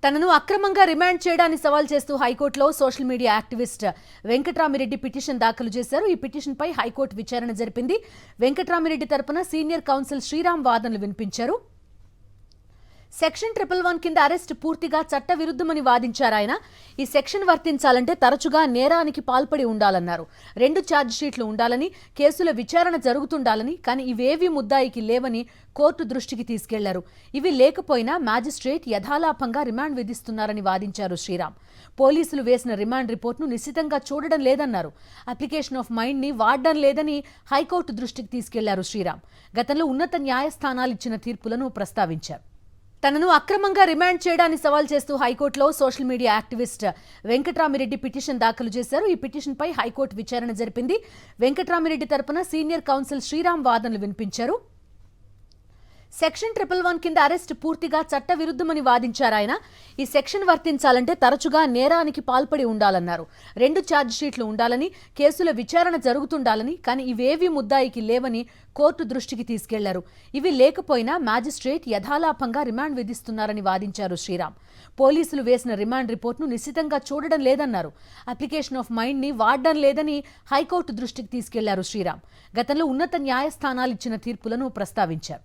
తనను అక్రమంగా రిమాండ్ చేయడాన్ని సవాల్ చేస్తూ హైకోర్టులో social media activist Venkatramireddy petition దాఖలు చేశారు. ఈ పిటిషన్పై హైకోర్టు విచారణ జరిపింది. వెంకట్రామిరెడ్డి తరపున సీనియర్ కౌన్సిల్ శ్రీరామ్ వాదనలు వినిపించారు. సెక్షన్ 111 కింద అరెస్ట్ పూర్తిగా చట్టవిరుద్ధమని వాదించారు ఆయన. ఈ సెక్షన్ వర్తించాలంటే తరచుగా నేరానికి పాల్పడి ఉండాలన్నారు. 2 ఛార్జిషీట్లు ఉండాలని, కేసుల విచారణ జరుగుతుండాలని, కానీ ఇవేవీ ముద్దాయికి లేవని కోర్టు దృష్టికి తీసుకెళ్లారు. ఇవి లేకపోయినా మ్యాజిస్ట్రేట్ యథాలాపంగా రిమాండ్ విధిస్తున్నారని వాదించారు శ్రీరామ్. పోలీసులు వేసిన రిమాండ్ రిపోర్టును నిశితంగా చూడడం లేదన్నారు. అప్లికేషన్ ఆఫ్ మైండ్ ని వాడడం లేదని హైకోర్టు దృష్టికి తీసుకెళ్లారు శ్రీరామ్. గతంలో ఉన్నత న్యాయస్థానాలు ఇచ్చిన తీర్పులను ప్రస్తావించారు. తనను అక్రమంగా రిమాండ్ చేయడాన్ని సవాల్ చేస్తూ హైకోర్టులో social media activist Venkatramireddy petition దాఖలు చేశారు. ఈ పిటిషన్పై హైకోర్టు విచారణ జరిపింది. వెంకట్రామిరెడ్డి తరపున సీనియర్ కౌన్సిల్ శ్రీరామ్ వాదనలు వినిపించారు. సెక్షన్ 111 కింద అరెస్ట్ పూర్తిగా చట్టవిరుద్ధమని వాదించారు ఆయన. ఈ సెక్షన్ వర్తించాలంటే తరచుగా నేరానికి పాల్పడి ఉండాలన్నారు. 2 ఛార్జిషీట్లు ఉండాలని, కేసుల విచారణ జరుగుతుండాలని, కానీ ఇవేవీ ముద్దాయికి లేవని కోర్టు దృష్టికి తీసుకెళ్లారు. ఇవి లేకపోయినా మ్యాజిస్ట్రేట్ యథాలాపంగా రిమాండ్ విధిస్తున్నారని వాదించారు శ్రీరామ్. పోలీసులు వేసిన రిమాండ్ రిపోర్టును నిశితంగా చూడడం లేదన్నారు. అప్లికేషన్ ఆఫ్ మైండ్ ని వాడడం లేదని హైకోర్టు దృష్టికి తీసుకెళ్లారు శ్రీరామ్. గతంలో ఉన్నత న్యాయస్థానాలు ఇచ్చిన తీర్పులను ప్రస్తావించారు.